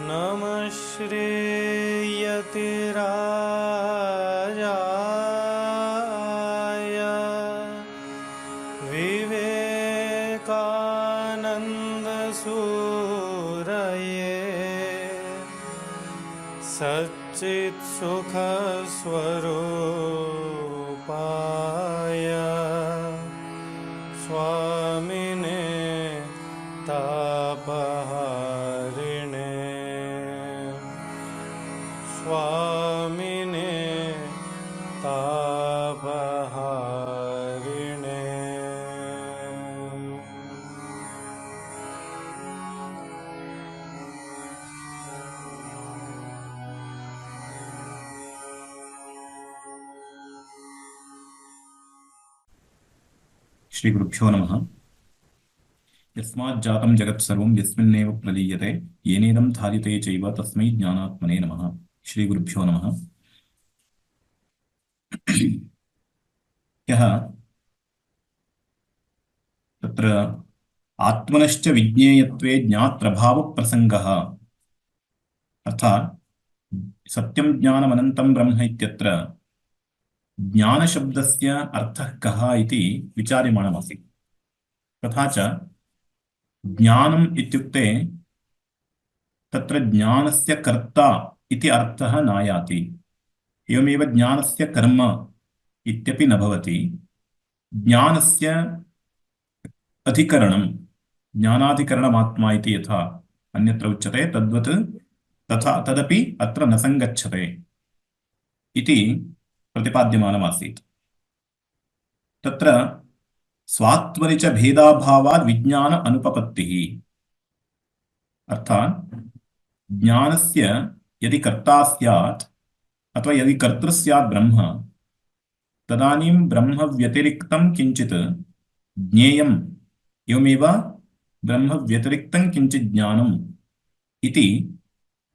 नमः श्रीयतिराजाय विवेकानन्दसूरये सच्चित्सुखस्वरूपाय स्वामिने तापहारिणे स्वामिने तापहारिणे। श्री गुरुभ्यो नमः। यस्माज्जातं जगत्सर्वं यस्मिन्नेव प्रलीयते येनेदं धार्यते चैव तस्मै ज्ञानात्मने नमः। श्री गुरुभ्यो नमः। यः तत्र आत्मनश्च विज्ञेयत्वे ज्ञातृभावप्रसङ्गः अर्थात् सत्यं ज्ञानमनन्तं ब्रह्म इत्यत्र ज्ञानशब्दस्य अर्थः कः इति विचार्यमाणमासीत्। तथा च ज्ञानम् इत्युक्ते तत्र ज्ञानस्य कर्ता इति अर्थः नायाति। एवमेव ज्ञानस्य कर्म इत्यपि न भवति। ज्ञानस्य अधिकरणं ज्ञानाधिकरणमात्मा इति यथा अन्यत्र उच्यते तद्वत् तथा तदपि अत्र न सङ्गच्छते इति प्रतिपाद्यमानमासीत्। तत्र स्वात्मनि च भेदाभावात् विज्ञान अनुपपत्तिः अर्थात् ज्ञानस्य यदि कर्ता स्यात् अथवा यदि कर्तृ स्यात् ब्रह्म तदानीं ब्रह्म व्यतिरिक्तं किञ्चित् ज्ञेयम् एवमेव ब्रह्म व्यतिरिक्तं किञ्चित् ज्ञानम् इति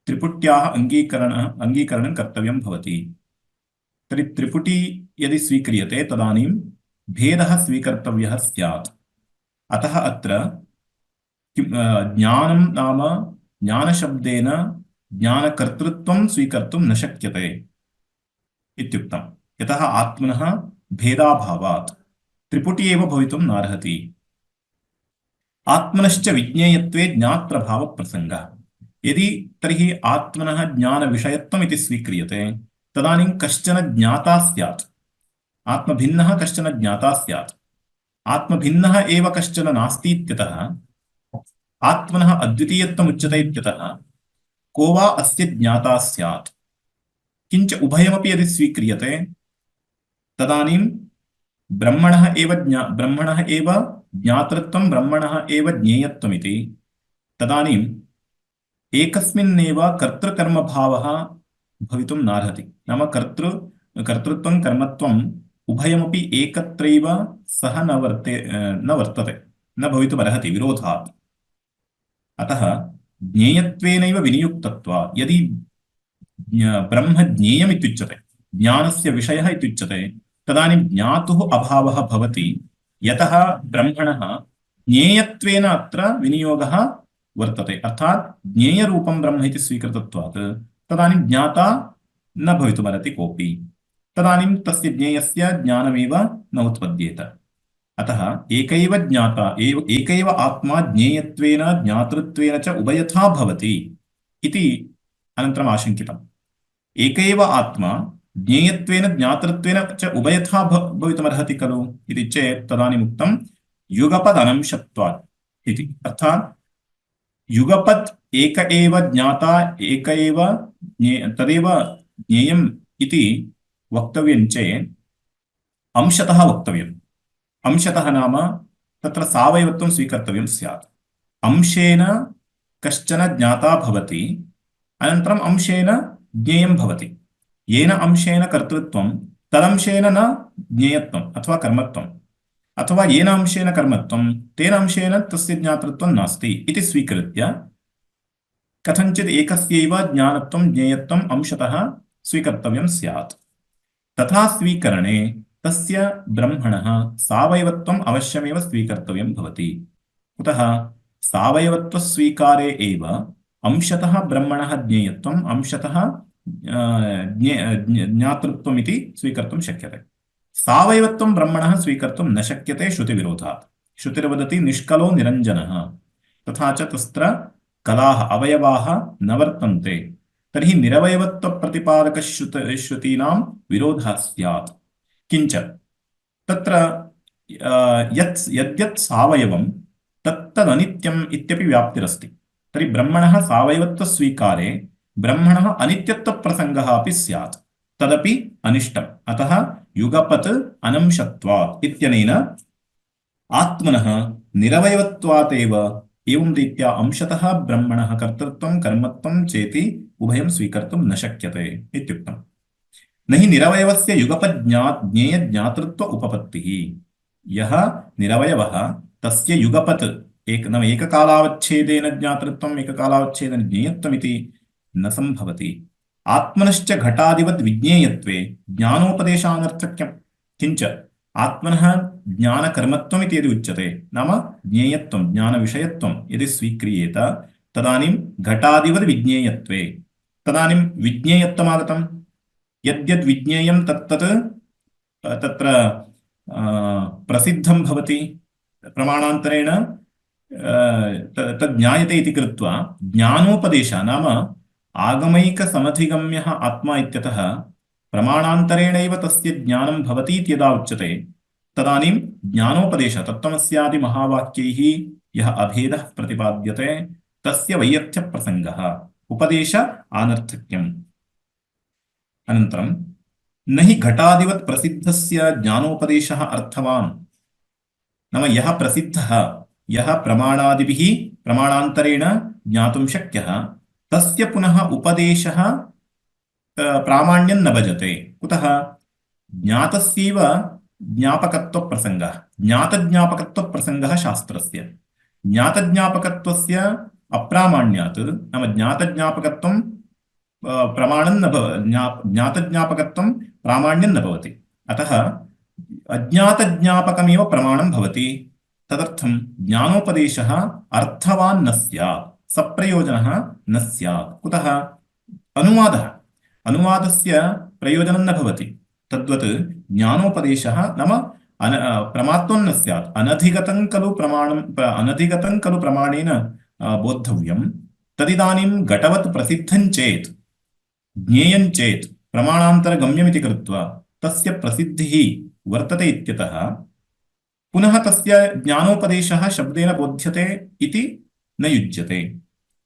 त्रिपुट्याः अङ्गीकरणं कर्तव्यं भवति। तर्हि त्रिपुटी यदि स्वीक्रियते तदानीं भेदः स्वीकर्तव्यः स्यात्। अतः अत्र ज्ञानं नाम ज्ञानशब्देन ज्ञानकर्तृत्वं स्वीकर्तुं न शक्यते इत्युक्तम्। यतः आत्मनः भेदाभावात् त्रिपुटी एव भवितुं नार्हति। आत्मनश्च विज्ञेयत्वे ज्ञातृभावप्रसङ्गः यदि तर्हि आत्मनः ज्ञानविषयत्वम् इति स्वीक्रियते तदानीं कश्चन ज्ञाता स्यात्। आत्मभिन्नः कश्चन ज्ञाता स्यात्। आत्मभिन्नः एव कश्चन नास्ति इत्यतः आत्मनः अद्वितीयत्वम् उच्यते इत्यतः को वा अस्य ज्ञाता स्यात्। किञ्च उभयमपि यदि स्वीक्रियते तदानीं ब्रह्मणः एव ज्ञातृत्वं ब्रह्मणः एव ज्ञेयत्वमिति तदानीम् एकस्मिन्नेव कर्तृकर्मभावः भवितुं नार्हति। नाम कर्तृत्वं कर्मत्वम् उभयमपि एकत्रैव सह न वर्तते न भवितुमर्हति विरोधात्। अतः ज्ञेयत्वेनैव विनियुक्तत्वात् यदि ब्रह्म ज्ञेयमित्युच्यते ज्ञानस्य विषयः इत्युच्यते तदानीं ज्ञातुः अभावः भवति। यतः ब्रह्मणः ज्ञेयत्वेन अत्र विनियोगः वर्तते अर्थात् ज्ञेयरूपं ब्रह्म इति स्वीकृतत्वात् तदानीं ज्ञाता न भवितुमर्हति कोऽपि। तदानीं तस्य ज्ञेयस्य ज्ञानमेव न उत्पद्येत। अतः एक एव आत्मा ज्ञेयत्वेन ज्ञातृत्वेन च उभयथा भवति इति अनन्तरम् आशङ्कितम्। एक एव आत्मा ज्ञेयत्वेन ज्ञातृत्वेन च उभयथा भवितुमर्हति खलु इति चेत् तदानीम् उक्तं युगपदनंशत्वात् इति। अर्थात् युगपत् एक एव ज्ञाता एक एव तदेव ज्ञेयम् इति वक्तव्यं चेत् अंशतः वक्तव्यम्। अंशतः नाम तत्र सावयवत्वं स्वीकर्तव्यं स्यात्। अंशेन कश्चन ज्ञाता भवति अनन्तरम् अंशेन ज्ञेयं भवति। येन अंशेन कर्तृत्वं तदंशेन न ज्ञेयत्वम् अथवा कर्मत्वम् अथवा येन अंशेन कर्मत्वं तेन अंशेन तस्य ज्ञातृत्वं नास्ति इति स्वीकृत्य कथञ्चित् एकस्यैव ज्ञानत्वं ज्ञेयत्वम् अंशतः स्वीकर्तव्यं स्यात्। तथा स्वीकरणे तस्य ब्रह्मणः सावयवत्वम् अवश्यमेव स्वीकर्तव्यं भवति। कुतः? सावयवत्वस्वीकारे एव अंशतः ब्रह्मणः ज्ञेयत्वम् अंशतः ज्ञातृत्वमिति स्वीकर्तुं शक्यते। सावयवत्वं ब्रह्मणः स्वीकर्तुं न शक्यते श्रुतिविरोधात्। श्रुतिर्वदति निष्कलो निरञ्जनः, तथा च तत्र कलाः अवयवाः न वर्तन्ते। तर्हि निरवयवत्वप्रतिपादकश्रुतीनां विरोधः स्यात्। किञ्च तत्र यद्यत् सावयवं तत्तदनित्यम् इत्यपि व्याप्तिरस्ति। तर्हि ब्रह्मणः सावयवत्वस्वीकारे ब्रह्मणः अनित्यत्वप्रसङ्गः अपि स्यात्, तदपि अनिष्टम्। अतः युगपत् अनंशत्वात् इत्यनेन आत्मनः निरवयवत्वात् एव एवं रीत्या अंशतः ब्रह्मणः कर्तृत्वं कर्मत्वं चेति उभयं स्वीकर्तुं न शक्यते इत्युक्तम्। न हि निरवयवस्य युगपज्ञेयज्ञातृत्व उपपत्तिः। यः निरवयवः तस्य युगपत् एककालावच्छेदेन ज्ञातृत्वम् एककालावच्छेदेन ज्ञेयत्वमिति न सम्भवति। आत्मनश्च घटादिवद् विज्ञेयत्वे ज्ञानोपदेशानर्थक्यम्। किञ्च आत्मनः ज्ञानकर्मत्वमिति यदि उच्यते, नाम ज्ञेयत्वं ज्ञानविषयत्वं यदि स्वीक्रियेत, तदानीं घटादिवद् विज्ञेयत्वे, तदानीं विज्ञेयत्वमागतम्। यद्यद् विज्ञेयं तत्तत् तत्र प्रसिद्धं भवति प्रमाणान्तरेण, तद् ज्ञायते इति कृत्वा ज्ञानोपदेशः नाम आगमैकसमधिगम्यः आत्मा इत्यतः प्रमाणान्तरेणैव तस्य ज्ञानं भवति इत्यदा उच्यते, तदानीं ज्ञानोपदेशः तत्त्वमस्यादिमहावाक्यैः यः अभेदः प्रतिपाद्यते तस्य वैयर्थ्यप्रसङ्गः उपदेश आनर्थक्यम्। अनन्तरं न हि घटादिवत् प्रसिद्धस्य ज्ञानोपदेशः अर्थवान्। नाम यः प्रसिद्धः, यः प्रमाणादिभिः प्रमाणान्तरेण ज्ञातुं शक्यः, तस्य पुनः उपदेशः प्रामाण्यं न भजते। कुतः? ज्ञातस्यैव ज्ञापकत्वप्रसङ्गः, ज्ञातज्ञापकत्वप्रसङ्गः शास्त्रस्य। ज्ञातज्ञापकत्वस्य अप्रामाण्यात्, नाम ज्ञातज्ञापकत्वं ज्ञातज्ञापकत्वं प्रामाण्यं न भवति। अतः अज्ञातज्ञापकमेव प्रमाणं भवति। तदर्थं ज्ञानोपदेशः अर्थवान् न स्यात्, सप्रयोजनः न स्यात्। कुतः? अनुवादः, अनुवादस्य प्रयोजनं न भवति। तद्वत् ज्ञानोपदेशः नाम प्रमात्वं न स्यात्। अनधिगतं खलु प्रमाणेन बोद्धव्यं। तदिदानीं घटवत् प्रसिद्धं चेत्, ज्ञेयं चेत् प्रमाणान्तरगम्यमिति कृत्वा तस्य प्रसिद्धिः वर्तते इत्यतः पुनः तस्य ज्ञानोपदेशः शब्देन बोध्यते इति न युज्यते।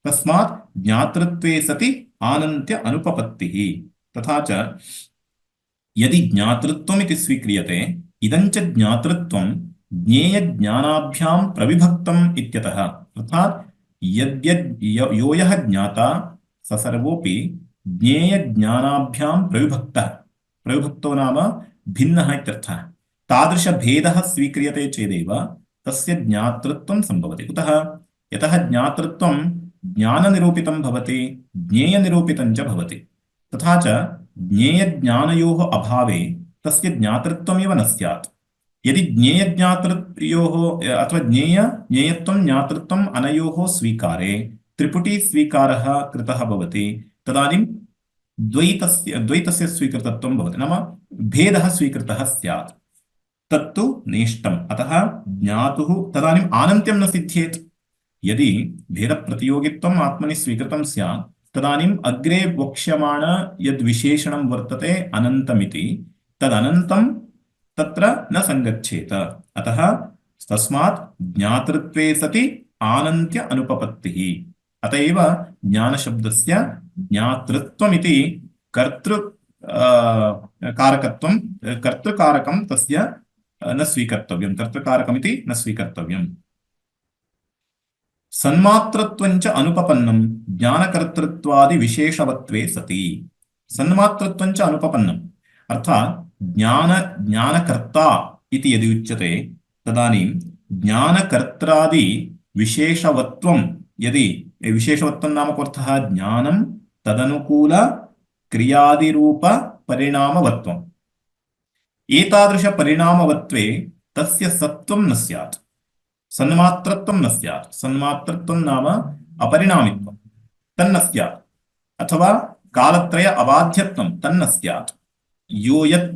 तस्मात् ज्ञातृत्वे सति आनन्त्य अनुपपत्तिः। तथा च यदि ज्ञातृत्वमिति स्वीक्रियते, इदञ्च ज्ञातृत्वं ज्ञेयज्ञानाभ्यां प्रविभक्तम् इत्यतः, अर्थात् यो यः ज्ञाता स सर्वोऽपि ज्ञेयज्ञानाभ्यां प्रविभक्तः, प्रविभक्तो नाम भिन्नः इत्यर्थः। तादृशभेदः स्वीक्रियते चेदेव तस्य ज्ञातृत्वं सम्भवति। कुतः? यतः ज्ञातृत्वं ज्ञाननिरूपितं भवति, ज्ञेयनिरूपितं च भवति। तथा च ज्ञेयज्ञानयोः अभावे तस्य ज्ञातृत्वमेव न स्यात्। यदि ज्ञेयज्ञातृयोः अथवा ज्ञेयत्वं ज्ञातृत्वम् अनयोः स्वीकारे त्रिपुटीस्वीकारः कृतः भवति, तदानीं द्वैतस्य स्वीकृतत्वं भवति, नाम भेदः स्वीकृतः स्यात्। तत्तु नेष्टम्। अतः ज्ञातुः तदानीम् आनन्त्यं न सिद्ध्येत्। यदि भेदप्रतियोगित्वम् आत्मनि स्वीकृतं स्यात्, तदानीम् अग्रे वक्ष्यमाण यद्विशेषणं वर्तते अनन्तमिति, तदनन्तं तत्र न सङ्गच्छेत। अतः तस्मात् ज्ञातृत्वे सति आनन्त्य अनुपपत्तिः। अत एव ज्ञानशब्दस्य ज्ञातृत्वमिति कर्तृकारकं तस्य न स्वीकर्तव्यं, कर्तृकारकमिति न स्वीकर्तव्यम्। सन्मात्रत्वञ्च अनुपपन्नं ज्ञानकर्तृत्वादि विशेषवत्वे सति। सन्मात्रत्वञ्च अनुपपन्नम्, अर्थात् ज्ञानकर्ता इति यदि उच्यते, तदानीं ज्ञानकर्त्रादि विशेषवत्वं यदि, विशेषवत्वं नाम कोऽर्थः? ज्ञानं तदनुकूल क्रियादिरूप परिणामवत्वम्। एतादृशपरिणामवत्वे तस्य सत्त्वं न स्यात्, सन्मात्रत्वं न स्यात्। सन्मात्रत्वं नाम अपरिणामित्वं, तन्न स्यात्। अथवा कालत्रय अबाध्यत्वं तन्न स्यात्। यो यत्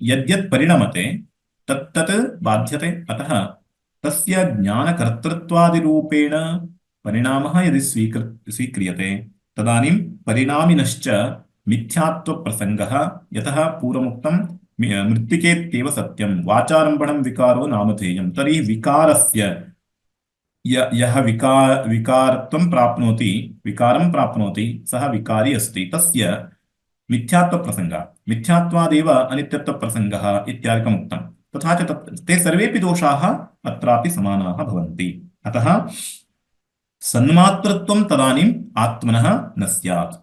यद्यत् परिणमते तत्तत् बाध्यते। अतः तस्य ज्ञानकर्तृत्वादिरूपेण परिणामः यदि स्वीक्रियते तदानीं परिणामिनश्च मिथ्यात्वप्रसङ्गः। यतः पूर्वमुक्तं मृत्तिकेत्येव सत्यं, वाचारम्भणं विकारो नामधेयं। तर्हि विकारस्य यः विकारत्वं प्राप्नोति, विकारं प्राप्नोति, सः विकारी अस्ति। तस्य मिथ्यात्वप्रसङ्गः, मिथ्यात्वादेव अनित्यत्वप्रसङ्गः इत्यादिकम् उक्तं। तथा च ते सर्वेपि दोषाः अत्रापि समानाः भवन्ति। अतः सन्मात्रत्वं तदानीम् आत्मनः न स्यात्।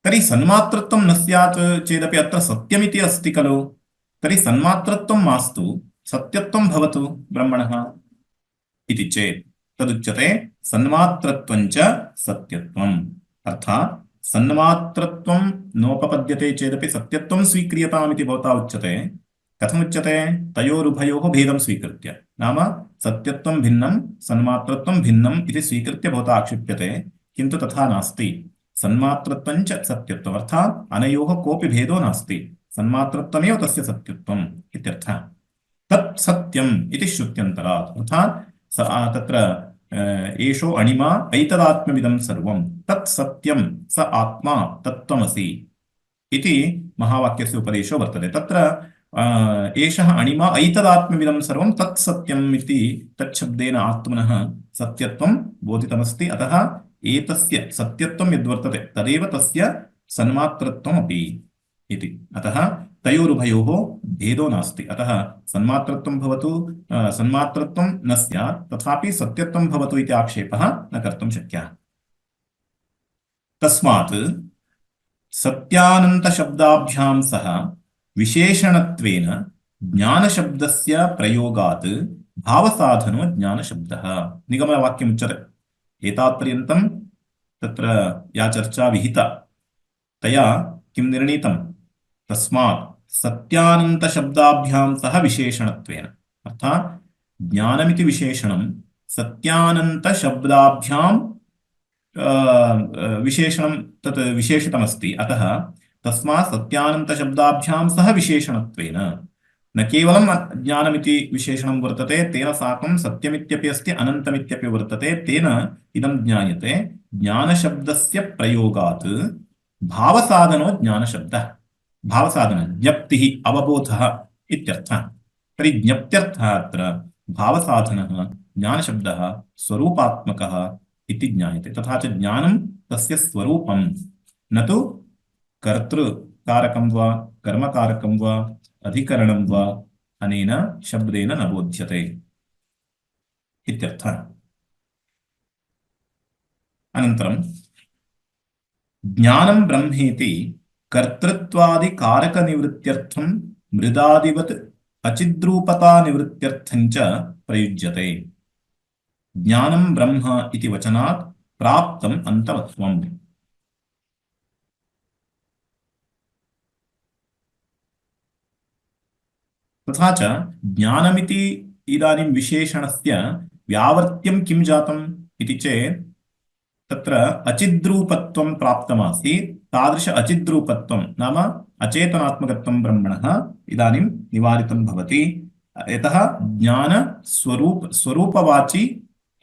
तर्हि सन्मात्रत्वं न स्यात् चेदपि अत्र सत्यमिति अस्ति खलु। तर्हि सन्मात्रत्वं मास्तु, सत्यत्वं भवतु ब्रह्मणः इति चेत् तदुच्यते सन्मात्रत्वञ्च सत्यत्वम्। अर्थात् सन्मात्रत्वं नोपपद्यते चेदपि सत्यत्वं स्वीक्रियतामिति भवता उच्यते। कथमुच्यते? तयोरुभयोः भेदं स्वीकृत्य, नाम सत्यत्वं भिन्नं सन्मात्रत्वं भिन्नम् इति स्वीकृत्य भवता आक्षिप्यते। किन्तु तथा नास्ति। सन्मात्रत्वञ्च सत्यत्वम्, अर्थात् अनयोः कोऽपि भेदो नास्ति, सन्मात्रत्वमेव तस्य सत्यत्वम् इत्यर्थः। तत् सत्यम् इति श्रुत्यन्तरात्, अर्थात् तत्र एषो अणिमा ऐतदात्म्यमिदं सर्वं, तत् सत्यं स आत्मा तत्त्वमसि इति महावाक्यस्य उपदेशो वर्तते। तत्र एषः अणिमा ऐतदात्म्यमिदं सर्वं तत् सत्यम् इति तच्छब्देन आत्मनः सत्यत्वं बोधितमस्ति। अतः एतस्य सत्यत्वं यद्वर्तते तदेव तस्य सन्मात्रत्वमपि इति। अतः तयोरुभयोः भेदो नास्ति। अतः सन्मात्रत्वं भवतु, सन्मात्रत्वं न स्यात्, तथापि सत्यत्वं भवतु इति आक्षेपः न कर्तुं शक्यः। तस्मात् सत्यानन्तशब्दाभ्यां सह विशेषणत्वेन ज्ञानशब्दस्य प्रयोगात् भावसाधनो ज्ञानशब्दः। निगमवाक्यमुच्यते। एतावत्पर्यन्तं तत्र या चर्चा विहिता तया किं निर्णीतं? तस्मात् सत्यानन्तशब्दाभ्यां सह विशेषणत्वेन, अर्थात् ज्ञानमिति विशेषणं सत्यानन्तशब्दाभ्यां विशेषणं तत् विशेषितमस्ति। अतः तस्मात् सत्यानन्तशब्दाभ्यां सह विशेषणत्वेन, न केवलं ज्ञानमिति विशेषणं वर्तते, तेन साकं सत्यमित्यपि अस्ति, अनन्तमित्यपि वर्तते। तेन इदं ज्ञायते ज्ञानशब्दस्य प्रयोगात् भावसाधनो ज्ञानशब्दः। भावसाधन ज्ञप्तिः, अवबोधः इत्यर्थः। तर्हि ज्ञप्त्यर्थः अत्र भावसाधनः ज्ञानशब्दः स्वरूपात्मकः इति ज्ञायते। तथा च ज्ञानं तस्य स्वरूपं, न तु कर्तृकारकं वा कर्मकारकं वा अधिकरणं वा अनेन शब्देन न बोध्यते इत्यर्थः। अनन्तरं ज्ञानं ब्रह्मेति कर्तृत्वादिकारकनिवृत्त्यर्थं मृदादिवत् अचिद्रूपतानिवृत्त्यर्थं च प्रयुज्यते। ज्ञानं ब्रह्म इति वचनात् प्राप्तम् अन्तवत्वम्। तथा च ज्ञानमिति इदानीं विशेषणस्य व्यावर्त्यं किं जातम् इति चेत् तत्र अचिद्रूपत्वं प्राप्तमासीत्। तादृश अचिद्रूपत्वं नाम अचेतनात्मकत्वं ब्रह्मणः इदानीं निवारितं भवति। यतः स्वरूपवाची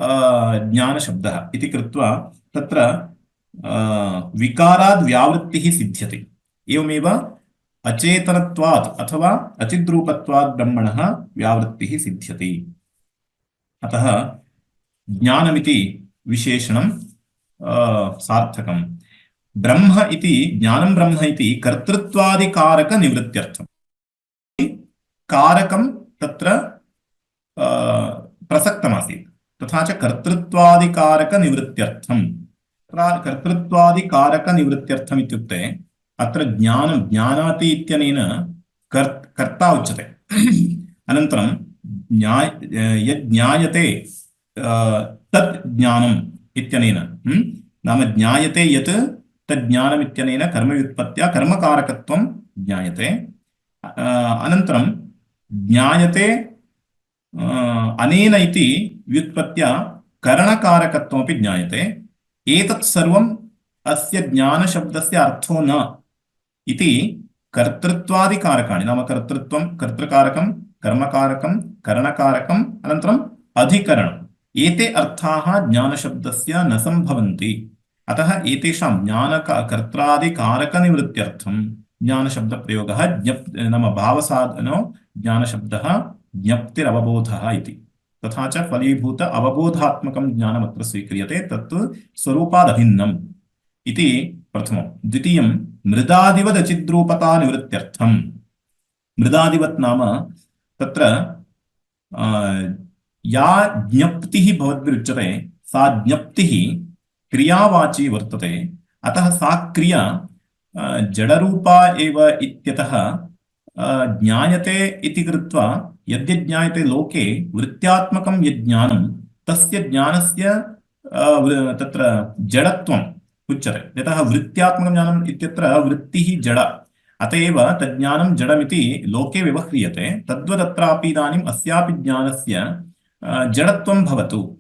ज्ञानशब्दः इति कृत्वा तत्र विकाराद् व्यावृत्तिः सिद्ध्यति। एवमेव अचेतनत्वात् अथवा अचिद्रूपत्वात् ब्रह्मणः व्यावृत्तिः सिद्ध्यति। अतः ज्ञानमिति विशेषणं सार्थकं। ब्रह्म इति ज्ञानं ब्रह्म इति कर्तृत्वादिकारकनिवृत्त्यर्थं। कारकं तत्र प्रसक्तमासीत्। तथा च कर्तृत्वादिकारकनिवृत्त्यर्थं। कर्तृत्वादिकारकनिवृत्त्यर्थम् इत्युक्ते अत्र ज्ञानं ज्ञानाति इत्यनेन कर्ता उच्यते। अनन्तरं यद् ज्ञायते तत् ज्ञानम् इत्यनेन, नाम ज्ञायते यत् तद् ज्ञानम् इत्यनेन कर्मव्युत्पत्त्या कर्मकारकत्वं ज्ञायते। अनन्तरं ज्ञायते अनेन इति व्युत्पत्त्या करणकारकत्वमपि ज्ञायते। एतत् सर्वम् अस्य ज्ञानशब्दस्य अर्थो न इति कर्तृत्वादिकारकाणि नाम कर्तृत्वं कर्तृकारकं कर्मकारकं करणकारकम् अनन्तरम् अधिकरणम् एते अर्थाः ज्ञानशब्दस्य न सम्भवन्ति। अतः एतेषां कर्त्रादिकारकनिवृत्त्यर्थं ज्ञानशब्दप्रयोगः नाम भावसाधनो ज्ञानशब्दः ज्ञप्तिरवबोधः इति। तथा च फलीभूत अवबोधात्मकं ज्ञानमत्र स्वीक्रियते तत् स्वरूपादभिन्नम् इति प्रथमं। द्वितीयं मृदादिवदचिद्रूपतानिवृत्त्यर्थम्। मृदादिवत् नाम तत्र या ज्ञप्तिः भवद्भिरुच्यते सा ज्ञप्तिः क्रियावाची वर्तते। अतः सा क्रिया जडरूपा एव इत्यतः ज्ञायते इति कृत्वा यद्यज्ञायते लोके वृत्त्यात्मकं यज्ञानं तस्य ज्ञानस्य तत्र जडत्वम् उच्यते। यतः वृत्त्यात्मकं ज्ञानम् इत्यत्र वृत्तिः जड, अत एव तज्ज्ञानं जडमिति लोके व्यवह्रियते। तद्वदत्रापि इदानीम् अस्यापि ज्ञानस्य जडत्वं भवतु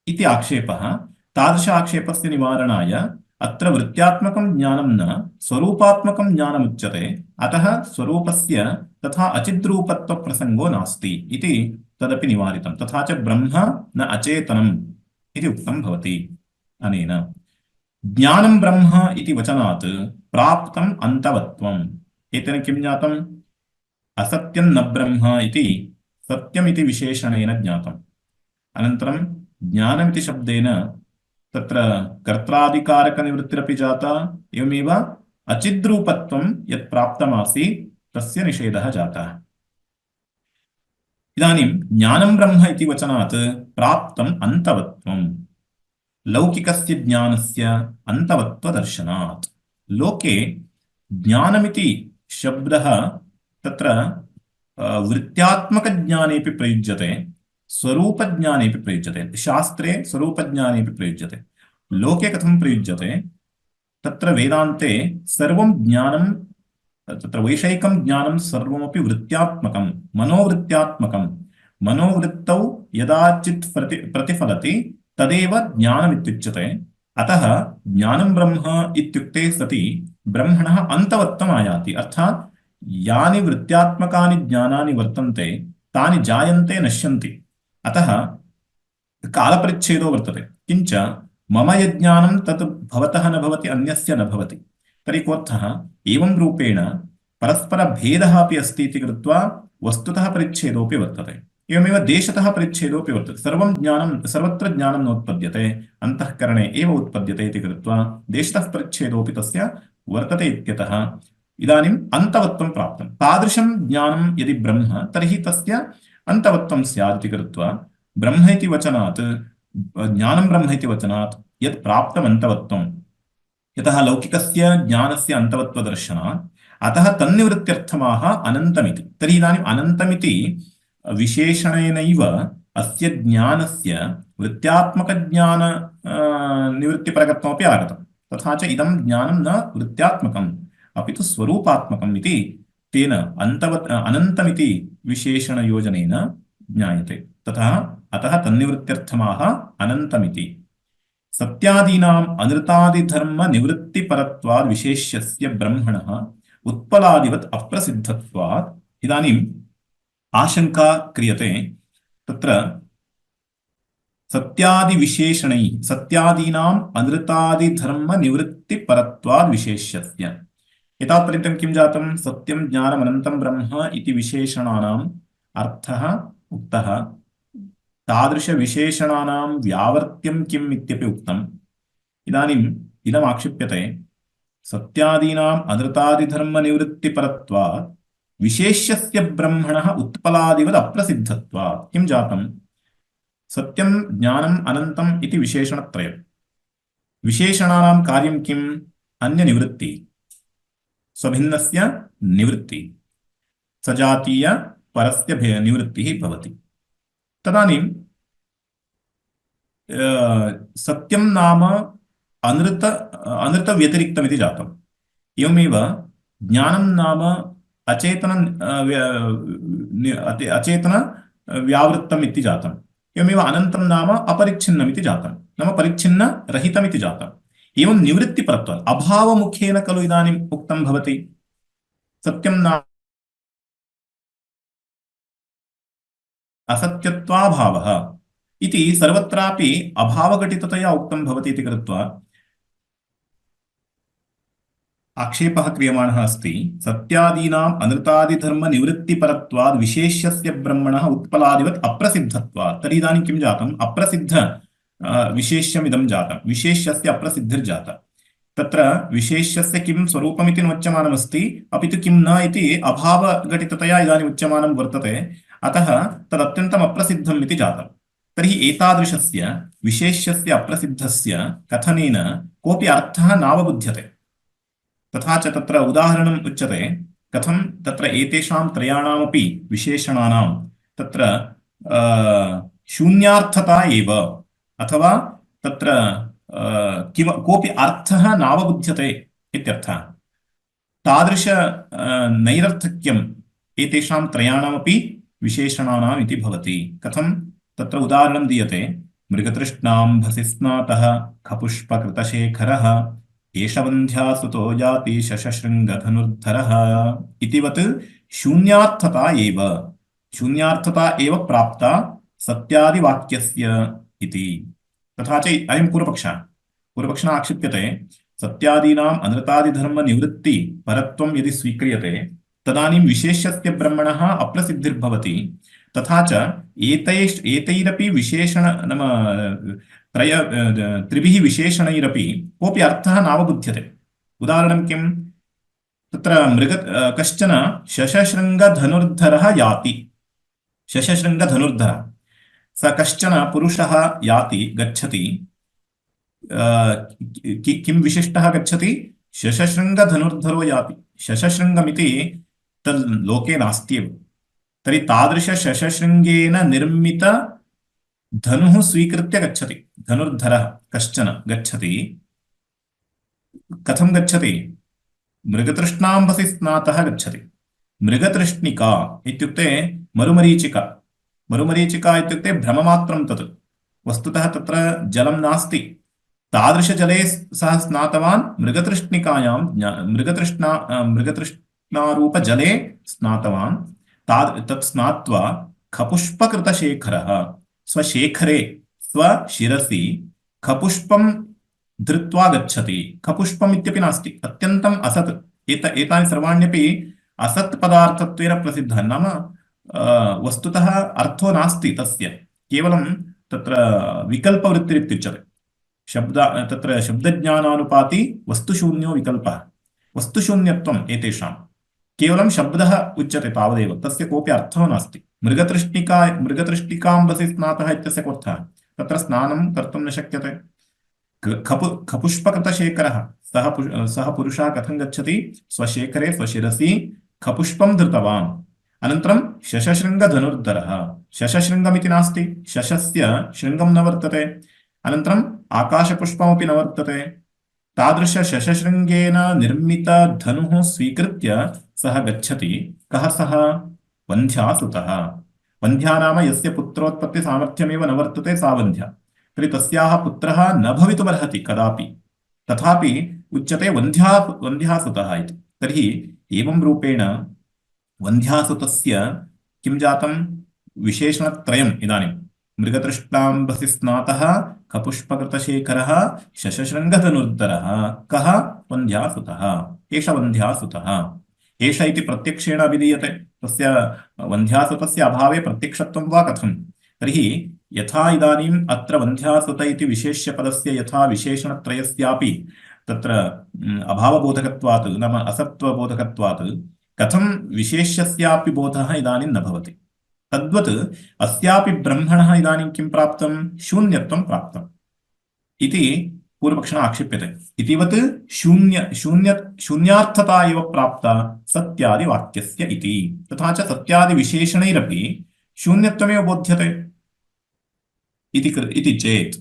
इति आक्षेपः। तादृश आक्षेपस्य निवारणाय अत्र वृत्त्यात्मकं ज्ञानं न स्वरूपात्मकं ज्ञानमुच्यते। अतः स्वरूपस्य तथा अचिद्रूपत्वप्रसङ्गो नास्ति इति तदपि निवारितं। तथा च ब्रह्म न अचेतनम् इति उक्तं भवति अनेन। ज्ञानं ब्रह्म इति वचनात् प्राप्तम् अन्तवत्वम्। एतेन किं ज्ञातम्? असत्यं न ब्रह्म इति सत्यमिति विशेषणेन ज्ञातम्। अनन्तरं ज्ञानमिति शब्देन तत्र कर्त्रादिकारकनिवृत्तिरपि जाता, एवमेव अचिद्रूपत्वं यत् प्राप्तमासीत् तस्य निषेधः जातः। इदानीं ज्ञानं ब्रह्म इति वचनात् प्राप्तम् अन्तवत्वम्। लौकिकस्य ज्ञानस्य अन्तवत्वदर्शनात्। लोके ज्ञानमिति शब्दः तत्र वृत्त्यात्मकज्ञानेऽपि प्रयुज्यते, स्वरूपज्ञानेऽपि प्रयुज्यते। शास्त्रे स्वरूपज्ञानेऽपि प्रयुज्यते। लोके कथं प्रयुज्यते? तत्र वेदान्ते सर्वं ज्ञानं तत्र वैषयिकं ज्ञानं सर्वमपि वृत्त्यात्मकं मनोवृत्त्यात्मकं। मनोवृत्तौ यदाचित् प्रतिफलति तदेव ज्ञानमित्युच्यते। अतः ज्ञानं ब्रह्म इत्युक्ते सति ब्रह्मणः अन्तवत्वम् आयाति। अर्थात् यानि वृत्त्यात्मकानि ज्ञानानि वर्तन्ते तानि जायन्ते नश्यन्ति। अतः कालपरिच्छेदो वर्तते। किञ्च मम यज्ञानं तत् भवतः न भवति, अन्यस्य न भवति। तर्हि कोऽर्थः? एवं रूपेण परस्परभेदः अपि अस्ति इति कृत्वा वस्तुतः परिच्छेदोऽपि वर्तते। एवमेव देशतः परिच्छेदोऽपि वर्तते। सर्वं ज्ञानं सर्वत्र ज्ञानं नोत्पद्यते, अन्तःकरणे एव उत्पद्यते इति कृत्वा देशतः परिच्छेदोऽपि तस्य वर्तते इत्यतः इदानीम् अन्तवत्वं प्राप्तं। तादृशं ज्ञानं यदि ब्रह्म तर्हि तस्य अन्तवत्वं स्यात् इति कृत्वा ब्रह्म इति वचनात् ज्ञानं ब्रह्म इति वचनात् यत् प्राप्तम् अन्तवत्वं, यतः लौकिकस्य ज्ञानस्य अन्तवत्वदर्शनात् अतः तन्निवृत्त्यर्थमाह अनन्तमिति। तर्हि इदानीम् अनन्तमिति विशेषणेनैव अस्य ज्ञानस्य वृत्त्यात्मकज्ञान निवृत्तिपरकत्वमपि आगतं। तथा च इदं ज्ञानं न वृत्त्यात्मकम् अपि तु स्वरूपात्मकम् इति तेन अनन्तमिति विशेषणयोजनेन ज्ञायते। तथा अतः तन्निवृत्त्यर्थमाह अनन्तमिति। सत्यादीनाम् अनृतादिधर्मनिवृत्तिपरत्वाद् विशेष्यस्य ब्रह्मणः उत्पलादिवत् अप्रसिद्धत्वात्। इदानीम् आशंका क्रियते तत्र सत्यादिविशेषणैः सत्यादीनाम् अनृतादिधर्मनिवृत्तिपरत्वाद् विशेष्यस्य। एतावत्पर्यन्तं किं जातं? सत्यं ज्ञानम् अनन्तं ब्रह्म इति विशेषणानाम् अर्थः उक्तः। तादृशविशेषणानां व्यावर्त्यं किम् इत्यपि उक्तम्। इदानीम् इदम् आक्षिप्यते सत्यादीनाम् अनृतादिधर्मनिवृत्तिपरत्वात् विशेष्यस्य ब्रह्मणः उत्पलादिवद् अप्रसिद्धत्वात्। किं जातं? सत्यं ज्ञानम् अनन्तम् इति विशेषणत्रयम्। विशेषणानां कार्यं किम्? अन्यनिवृत्ति, स्वभिन्नस्य निवृत्ति, सजातीय परस्य निवृत्तिः भवति। तदानीं सत्यं नाम अनृतव्यतिरिक्तमिति जातम्। एवमेव ज्ञानं नाम अचेतन अचेतन व्यावृत्तम् इति जातम्। एवमेव अनन्तं नाम अपरिच्छिन्नम् इति जातम्, नाम परिच्छिन्नरहितम् इति जातम्। एवं निवृत्तिपरत्वात् अभावमुखेन खलु इदानीम् उक्तं भवति। सत्यं न असत्यत्वाभावः इति सर्वत्रापि अभावघटिततया उक्तं भवति इति कृत्वा आक्षेपः क्रियमाणः अस्ति। सत्यादीनाम् अनृतादिधर्मनिवृत्तिपरत्वाद् विशेष्यस्य ब्रह्मणः उत्पलादिवत् अप्रसिद्धत्वात्। तर्हि इदानीं किं जातम्? अप्रसिद्ध विशेष्यमिदं जातं, विशेष्यस्य अप्रसिद्धिर्जाता। तत्र विशेष्यस्य किं स्वरूपमिति न उच्यमानमस्ति, अपि तु किं न इति अभावघटिततया इदानीम् उच्यमानं वर्तते। अतः तदत्यन्तम् अप्रसिद्धम् इति जातम्। तर्हि एतादृशस्य विशेष्यस्य अप्रसिद्धस्य कथनेन कोऽपि अर्थः नावबुध्यते। तथा च तत्र उदाहरणम् उच्यते कथं तत्र एतेषां त्रयाणामपि विशेषणानां तत्र शून्यार्थता एव, अथवा तत्र कोऽपि अर्थः नावबुध्यते इत्यर्थः। तादृश नैरर्थक्यम् एतेषां त्रयाणामपि विशेषणानाम् इति भवति। कथं? तत्र उदाहरणं दीयते। मृगतृष्णाम्भसि स्नातः खपुष्पकृतशेखरः एषवन्ध्यासुतो याति शशशृङ्गधनुर्धरः इतिवत् शून्यार्थता एव, शून्यार्थता एव प्राप्ता सत्यादिवाक्यस्य इति। तथा च अयं पूर्वपक्षः आक्षिप्यते सत्यादीनाम् अनृतादिधर्मनिवृत्ति परत्वं यदि स्वीक्रियते तदानीं विशेष्यस्य ब्रह्मणः अप्रसिद्धिर्भवति। तथा च एतैरपि विशेषण नाम त्रिभिः विशेषणैरपि कोऽपि अर्थः नावबुध्यते। उदाहरणं किं? तत्र कश्चन शशशृङ्गधनुर्धरः याति, शशशृङ्गधनुर्धरः स कश्चन पुरुषः याति, गच्छति। किं विशिष्टः गच्छति? शशशृङ्गधनुर्धरो याति। शशशृङ्गमिति तद् लोके नास्त्येव। तर्हि तादृशशशशृङ्गेन निर्मित धनुः स्वीकृत्य गच्छति। धनुर्धरः कश्चन गच्छति। कथं गच्छति? मृगतृष्णाम्भसि स्नातः गच्छति। मृगतृष्णिका इत्युक्ते मरुमरीचिका। मरुमरीचिका इत्युक्ते भ्रममात्रं तत्, वस्तुतः तत्र जलं नास्ति। तादृशजले सः स्नातवान्। मृगतृष्णिकायां मृगतृष्णारूपजले स्नातवान्। तत् स्नात्वा खपुष्पकृतशेखरः स्वशेखरे स्वशिरसि खपुष्पं धृत्वा गच्छति। खपुष्पम् इत्यपि नास्ति, अत्यन्तम् असत्। एतानि सर्वाण्यपि असत् पदार्थत्वेन प्रसिद्धः, नाम वस्तुतः अर्थो नास्ति तस्य, केवलं तत्र विकल्पवृत्तिरित्युच्यते। तत्र शब्दज्ञानानुपाति वस्तुशून्यो विकल्पः। वस्तुशून्यत्वम् एतेषां, केवलं शब्दः उच्यते तावदेव, तस्य कोऽपि अर्थो नास्ति। मृगतृष्णिकाम्भसि स्नातः इत्यस्य कोऽर्थः? तत्र स्नानं कर्तुं न शक्यते। खपुष्पकृतशेखरः सः पुरुषः कथं गच्छति? स्वशेखरे स्वशिरसि खपुष्पं धृतवान्। अनन्तरं शशशृङ्गधनुर्धरः, शशशृङ्गमिति नास्ति, शशस्य शृङ्गं न वर्तते। अनन्तरम् आकाशपुष्पमपि न वर्तते। तादृशशशशृङ्गेन निर्मितधनुः स्वीकृत्य सः गच्छति। कः सः? वन्ध्यासुतः। वन्ध्या नाम यस्य पुत्रोत्पत्तिसामर्थ्यमेव न वर्तते सा वन्ध्या। तर्हि तस्याः पुत्रः न भवितुमर्हति कदापि, तथापि उच्यते वन्ध्यासुतः इति। तर्हि एवं रूपेण वन्ध्यासुतस्य किं जातं? विशेषणत्रयम् इदानीं। मृगतृष्णाम्भसि स्नातः खपुष्पकृतशेखरः शशशृङ्गधनुर्धरः। कः? वन्ध्यासुतः। एष वन्ध्यासुतः। एष इति प्रत्यक्षेण अभिधीयते। तस्य वन्ध्यासुतस्य अभावे प्रत्यक्षत्वं वा कथं? तर्हि यथा इदानीम् अत्र वन्ध्यासुत इति विशेष्यपदस्य यथा विशेषणत्रयस्यापि तत्र अभावबोधकत्वात् नाम असत्त्वबोधकत्वात् कथं विशेष्यस्यापि बोधः इदानीं न भवति, तद्वत् अस्यापि ब्रह्मणः इदानीं किं प्राप्तं? शून्यत्वं प्राप्तम् इति पूर्वपक्षः आक्षिप्यते। इतिवत् शून्यार्थता एव प्राप्ता सत्यादिवाक्यस्य इति। तथा च सत्यादिविशेषणैरपि शून्यत्वमेव बोध्यते इति चेत्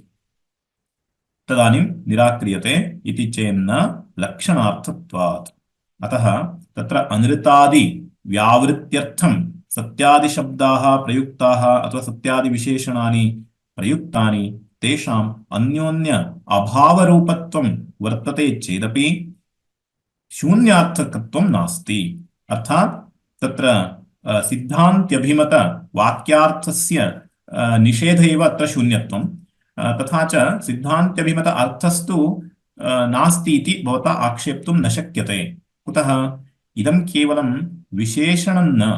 तदानीं निराक्रियते इति चेन्न लक्षणार्थत्वात्। अतः तत्र अनृतादि व्यावृत्त्यर्थं सत्यादिशब्दाः प्रयुक्ताः अथवा सत्यादिविशेषणानि प्रयुक्तानि तेषाम् अन्योन्य अभावरूपत्वं वर्तते चेदपि शून्यार्थकत्वं नास्ति। अर्थात् तत्र सिद्धान्त्यभिमत वाक्यार्थस्य निषेध एव अत्र शून्यत्वं, तथा च सिद्धान्त्यभिमत अर्थस्तु नास्ति इति भवता आक्षेप्तुं न शक्यते। कुतः? इदं केवलं विशेषणं न।